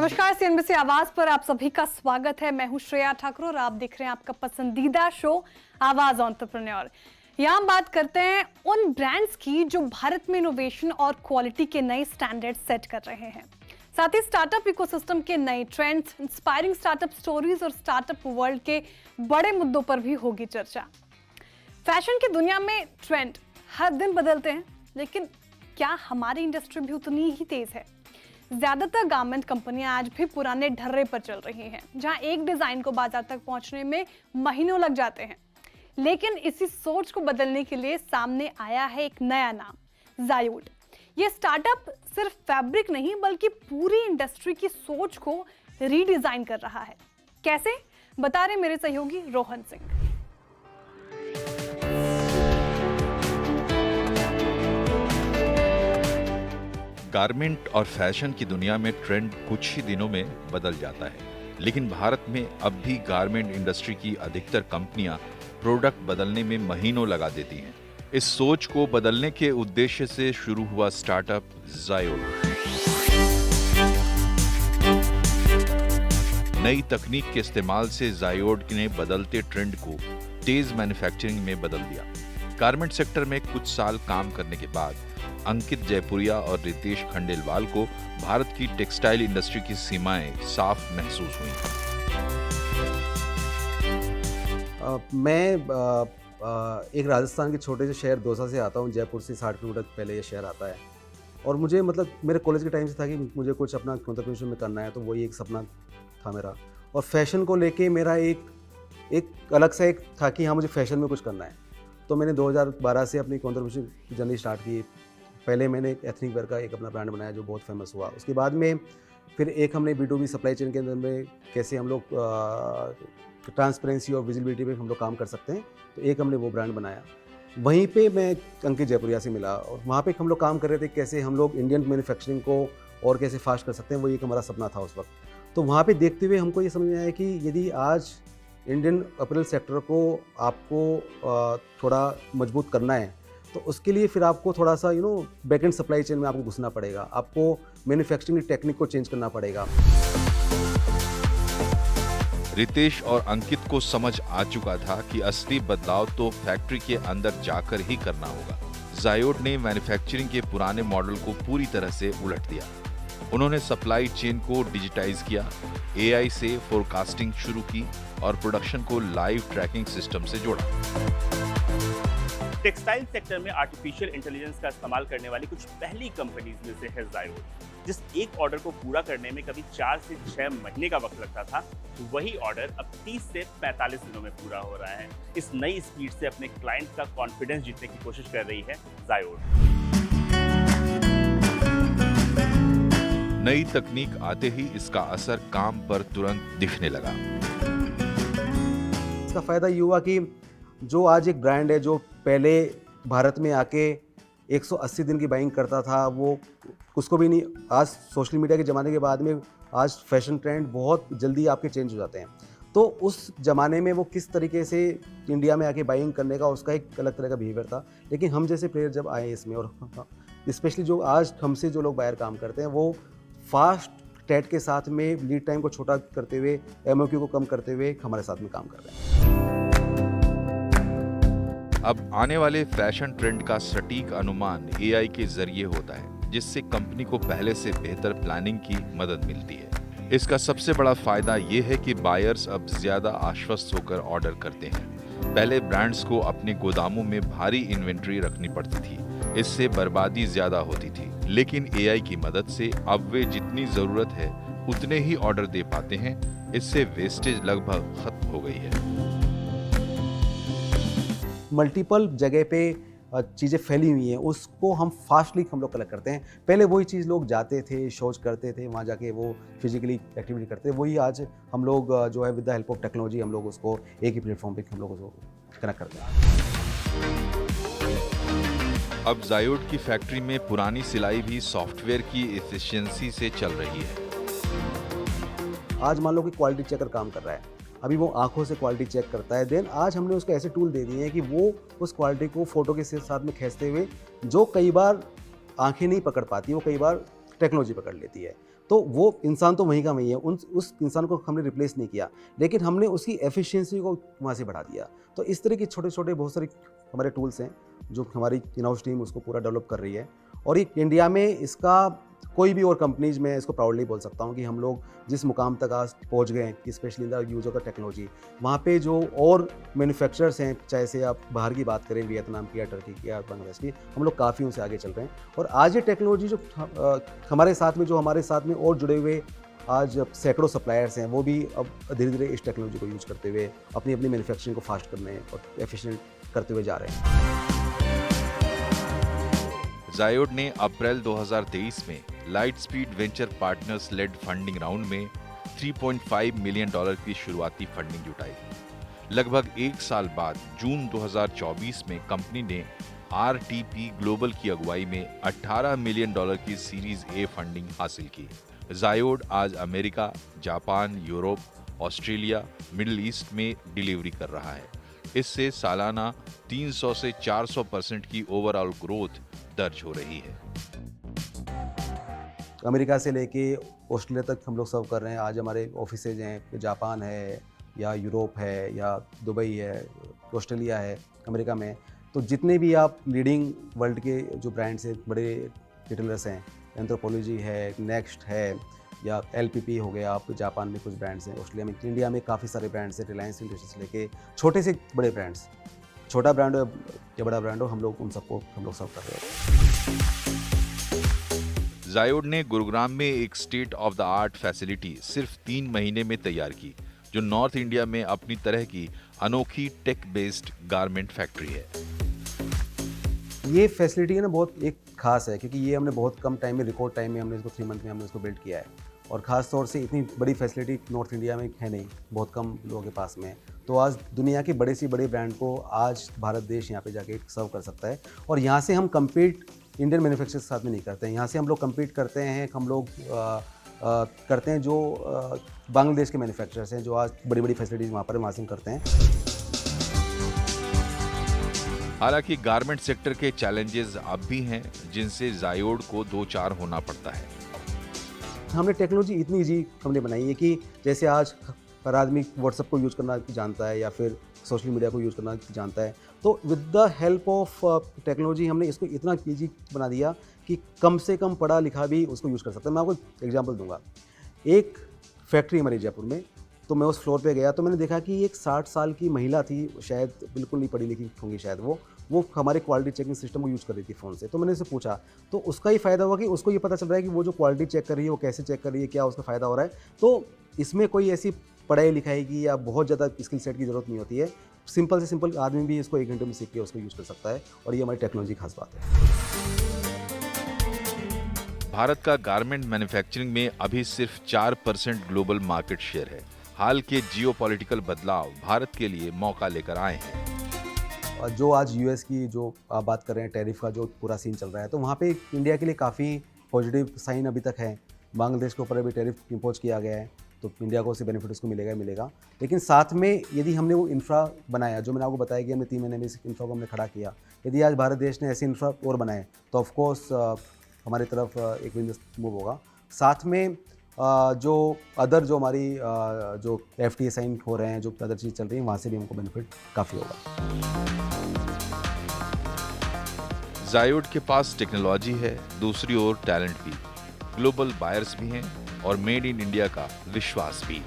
नमस्कार, सीएनबीसी आवाज पर आप सभी का स्वागत है। मैं हूं श्रेया ठाकुर और आप देख रहे हैं आपका पसंदीदा शो आवाज एंटरप्रेन्योर। यहाँ हम बात करते हैं उन ब्रांड्स की जो भारत में इनोवेशन और क्वालिटी के नए स्टैंडर्ड सेट कर रहे हैं। साथ ही स्टार्टअप इकोसिस्टम के नए ट्रेंड्स, इंस्पायरिंग स्टार्टअप स्टोरीज और स्टार्टअप वर्ल्ड के बड़े मुद्दों पर भी होगी चर्चा। फैशन की दुनिया में ट्रेंड हर दिन बदलते हैं, लेकिन क्या हमारी इंडस्ट्री भी उतनी ही तेज है? ज्यादातर गारमेंट कंपनियां आज भी पुराने ढर्रे पर चल रही हैं, जहां एक डिजाइन को बाजार तक पहुंचने में महीनों लग जाते हैं। लेकिन इसी सोच को बदलने के लिए सामने आया है एक नया नाम, ज़ायोड। ये स्टार्टअप सिर्फ फैब्रिक नहीं बल्कि पूरी इंडस्ट्री की सोच को रीडिजाइन कर रहा है। कैसे, बता रहे मेरे सहयोगी रोहन सिंह। गारमेंट और फैशन की दुनिया में ट्रेंड कुछ ही दिनों में बदल जाता है, लेकिन भारत में अब भी गारमेंट इंडस्ट्री की अधिकतर कंपनियां प्रोडक्ट बदलने में महीनों लगा देती हैं। इस सोच को बदलने के उद्देश्य से शुरू हुआ स्टार्टअप ज़ायोड। नई तकनीक के इस्तेमाल से ज़ायोड ने बदलते ट्रेंड को तेज मैन्युफैक्चरिंग में बदल दिया। गारमेंट सेक्टर में कुछ साल काम करने के बाद अंकित जयपुरिया और रितेश खंडेलवाल को भारत की टेक्सटाइल इंडस्ट्री की सीमाएं साफ महसूस हुई। मैं एक राजस्थान के छोटे से शहर दौसा से आता हूँ। जयपुर से 60 किलोमीटर पहले ये शहर आता है और मुझे मेरे कॉलेज के टाइम से था कि मुझे कुछ अपना एंटरप्रेन्योरशिप में करना है, तो वही एक सपना था मेरा। और फैशन को लेके मेरा एक अलग सा एक था कि हाँ, मुझे फैशन में कुछ करना है। तो मैंने 2012 से अपनी एंटरप्रेन्योरशिप जर्नी स्टार्ट की। पहले मैंने एक एथनिक वेयर का एक अपना ब्रांड बनाया जो बहुत फेमस हुआ। उसके बाद में फिर एक हमने B2B सप्लाई चेन के अंदर में कैसे हम लोग ट्रांसपेरेंसी और विजिबिलिटी पे हम लोग काम कर सकते हैं, तो एक हमने वो ब्रांड बनाया। वहीं पे मैं अंकित जयपुरिया से मिला और वहाँ पे हम लोग काम कर रहे थे कैसे हम लोग इंडियन मैन्युफैक्चरिंग को और कैसे फास्ट कर सकते हैं। वो एक हमारा सपना था उस वक्त। तो वहाँ पे देखते हुए हमको ये समझ में आया कि यदि आज इंडियन अपरेल सेक्टर को आपको थोड़ा मजबूत करना है, तो उसके लिए फिर आपको थोड़ा सा बैक एंड सप्लाई चेन में आपको घुसना पड़ेगा। आपको मैन्युफैक्चरिंग की टेक्निक को चेंज करना पड़ेगा। रितेश और अंकित को समझ आ चुका था कि असली बदलाव तो फैक्ट्री के अंदर जाकर ही करना होगा। ज़ायोड ने मैन्युफैक्चरिंग के पुराने मॉडल को पूरी तरह से उलट दिया। उन्होंने सप्लाई चेन को डिजिटाइज किया, AI से फोरकास्टिंग शुरू की और प्रोडक्शन को लाइव ट्रैकिंग सिस्टम से जोड़ा। टेक्सटाइल सेक्टर में आर्टिफिशियल इंटेलिजेंस का इस्तेमाल करने वाली कुछ पहली कंपनीज में से है ज़ायोड। जिस एक ऑर्डर को पूरा करने में कभी 4 से 6 महीने का वक्त लगता था, वही ऑर्डर अब 30 से 45 दिनों में पूरा हो रहा है। इस नई स्पीड से अपने क्लाइंट का कॉन्फिडेंस जीतने की कोशिश कर रही है ज़ायोड। नई तकनीक आते ही इसका असर काम पर तुरंत दिखने लगा। इसका फायदा ये हुआ कि जो आज एक ब्रांड है जो पहले भारत में आके 180 दिन की बाइंग करता था, वो उसको भी नहीं। आज सोशल मीडिया के ज़माने के बाद में आज फैशन ट्रेंड बहुत जल्दी आपके चेंज हो जाते हैं। तो उस ज़माने में वो किस तरीके से इंडिया में आके बाइंग करने का उसका एक अलग तरह का बिहेवियर था। लेकिन हम जैसे प्लेयर जब आए इसमें, और स्पेशली जो आज हमसे जो लोग बाहर काम करते हैं, वो फास्ट टेट के साथ में लीड टाइम को छोटा करते हुए, MOQ को कम करते हुए हमारे साथ में काम कर रहे हैं। अब आने वाले फैशन ट्रेंड का सटीक अनुमान AI के जरिए होता है, जिससे कंपनी को पहले से बेहतर प्लानिंग की मदद मिलती है। इसका सबसे बड़ा फायदा ये है कि बायर्स अब ज्यादा आश्वस्त होकर ऑर्डर करते हैं। पहले ब्रांड्स को अपने गोदामों में भारी इन्वेंट्री रखनी पड़ती थी, इससे बर्बादी ज्यादा होती थी। लेकिन AI की मदद से अब वे जितनी जरूरत है उतने ही ऑर्डर दे पाते हैं। इससे वेस्टेज लगभग खत्म हो गई है। मल्टीपल जगह पे चीज़ें फैली हुई हैं, उसको हम फास्टली हम लोग कलेक्ट करते हैं। पहले वही चीज़ लोग जाते थे, शोज करते थे, वहाँ जाके वो फिजिकली एक्टिविटी करते थे। वही आज हम लोग जो है with the help of technology हम लोग उसको एक ही प्लेटफॉर्म पे हम लोग उसको कनेक्ट करते हैं। अब ज़ायोड की फैक्ट्री में पुरानी सिलाई भी सॉफ्टवेयर की एफिशिएंसी से चल रही है। आज मान लो कि क्वालिटी चेकर काम कर रहा है, अभी वो आंखों से क्वालिटी चेक करता है। देन आज हमने उसको ऐसे टूल दे दिए हैं कि वो उस क्वालिटी को फोटो के साथ में खींचते हुए, जो कई बार आंखें नहीं पकड़ पाती, वो कई बार टेक्नोलॉजी पकड़ लेती है। तो वो इंसान तो वहीं का वहीं है, उस इंसान को हमने रिप्लेस नहीं किया, लेकिन हमने उसकी एफिशिएंसी को वहाँ से बढ़ा दिया। तो इस तरह के छोटे छोटे बहुत सारे हमारे टूल्स हैं जो हमारी इन हाउस टीम उसको पूरा डेवलप कर रही है। और ये इंडिया में इसका कोई भी और कंपनीज में इसको प्राउडली बोल सकता हूँ कि हम लोग जिस मुकाम तक आज पहुँच गए हैं, specially in the use of the technology, वहाँ पे जो और मैन्युफैक्चरर्स हैं, चाहे से आप बाहर की बात करें, वियतनाम की या टर्की की या बांग्लादेश की, हम लोग काफ़ी उनसे आगे चल रहे हैं। और आज ये टेक्नोलॉजी जो हमारे साथ में और जुड़े हुए आज सैकड़ों सप्लायर्स हैं, वो भी अब धीरे धीरे इस टेक्नोलॉजी को यूज करते हुए अपनी मैन्युफैक्चरिंग को फास्ट करने और एफिशिएंट करते हुए जा रहे हैं। जायोड ने अप्रैल 2023 में Lightspeed Venture Partners led funding round में $3.5 मिलियन की शुरुआती फंडिंग जुटाई। लगभग एक साल बाद जून 2024 में कंपनी ने RTP ग्लोबल की अगुवाई में $18 मिलियन की सीरीज ए फंडिंग हासिल की। जायोड आज America, Japan, Europe, Australia, middle east में डिलीवरी कर रहा है। इससे सालाना 300 से 400% की ओवरऑल ग्रोथ दर्ज हो रही है। अमेरिका से लेके ऑस्ट्रेलिया तक हम लोग सर्व कर रहे हैं। आज हमारे ऑफिसेज हैं, जापान है या यूरोप है या दुबई है, ऑस्ट्रेलिया है, अमेरिका में। तो जितने भी आप लीडिंग वर्ल्ड के जो ब्रांड्स हैं, बड़े रिटेलर्स हैं, एंथ्रोपोलॉजी है, नेक्स्ट है या LPP हो गया, आप जापान में कुछ ब्रांड्स हैं, ऑस्ट्रेलिया में, इंडिया में काफ़ी सारे ब्रांड्स हैं, रिलायंस इंडस्ट्रीज से लेके छोटे से बड़े ब्रांड्स, छोटा ब्रांड हो या बड़ा ब्रांड हो, हम लोग उन सबको हम लोग सर्व कर रहे हैं। जायोड ने गुरुग्राम में एक state of the art facility सिर्फ 3 महीने में तैयार की, जो नॉर्थ इंडिया में अपनी तरह की अनोखी टेक बेस्ड गारमेंट फैक्ट्री है। ये फैसिलिटी है ना, बहुत एक खास है, क्योंकि ये हमने बहुत कम टाइम में, रिकॉर्ड टाइम में हमने इसको 3 मंथ में हमने इसको बिल्ड किया है। और ख़ास तौर से इतनी बड़ी फैसिलिटी नॉर्थ इंडिया में है नहीं, बहुत कम लोगों के पास में है। तो आज दुनिया के बड़े से बड़े ब्रांड को आज भारत देश यहाँ पे जाके सर्व कर सकता है। और यहाँ से हम कम्पीट इंडियन मैन्युफैक्चरर्स के साथ में नहीं करते हैं, यहाँ से हम लोग कम्पीट करते हैं, हम लोग करते हैं जो बांग्लादेश के मैन्युफैक्चरर्स हैं, जो आज बड़ी बड़ी फैसिलिटीज़ वहाँ पर वहाँ से हम करते हैं। हालांकि गारमेंट सेक्टर के चैलेंजेस अब भी हैं, जिनसे जायोड को 2-4 होना पड़ता है। हमने टेक्नोलॉजी इतनी ईजी हमने बनाई है कि जैसे आज हर आदमी व्हाट्सएप को यूज़ करना जानता है या फिर सोशल मीडिया को यूज़ करना जानता है, तो with the help of technology हमने इसको इतना ईजी बना दिया कि कम से कम पढ़ा लिखा भी उसको यूज़ कर सकता है। मैं आपको एग्जांपल दूंगा। एक फैक्ट्री हमारी जयपुर में, तो मैं उस फ्लोर पे गया तो मैंने देखा कि एक 60 साल की महिला थी, शायद बिल्कुल नहीं पढ़ी लिखी होंगी शायद, वो हमारे क्वालिटी चेकिंग सिस्टम को यूज़ कर रही थी फ़ोन से। तो मैंने उससे पूछा, तो उसका ही फ़ायदा हुआ कि उसको ये पता चल रहा है कि वो जो क्वालिटी चेक कर रही है वो कैसे चेक कर रही है, क्या उसका फ़ायदा हो रहा है। तो इसमें कोई ऐसी पढ़ाई लिखाई की या बहुत ज़्यादा स्किल सेट की ज़रूरत नहीं होती है। सिंपल से सिंपल आदमी भी इसको 1 घंटे में सीख के उसको यूज़ कर सकता है, और ये हमारी टेक्नोलॉजी खास बात है। भारत का गारमेंट मैन्युफैक्चरिंग में अभी सिर्फ 4% ग्लोबल मार्केट शेयर है। हाल के जियोपॉलिटिकल बदलाव भारत के लिए मौका लेकर आए हैं। और जो आज US की जो आप बात कर रहे हैं, टैरिफ का जो पूरा सीन चल रहा है, तो वहाँ पे इंडिया के लिए काफ़ी पॉजिटिव साइन अभी तक है। बांग्लादेश के ऊपर अभी टैरिफ इम्पोज किया गया है, तो इंडिया को उससे बेनिफिट उसको मिलेगा। लेकिन साथ में यदि हमने वो इंफ्रा बनाया, जो मैंने आपको बताया कि हमने 3 महीने में इस इंफ्रा को हमने खड़ा किया, यदि आज भारत देश ने ऐसे इंफ्रा और बनाए तो ऑफकोर्स हमारी तरफ एक बिजनेस मूव होगा। साथ में जो अदर जो हमारी जो FTA साइन हो रहे हैं, जो अदर चीज़ चल रही है, वहाँ से भी हमको बेनिफिट काफ़ी होगा। जायोड के पास टेक्नोलॉजी है, दूसरी ओर टैलेंट भी, ग्लोबल बायर्स भी हैं और मेड इन इंडिया का विश्वास भी।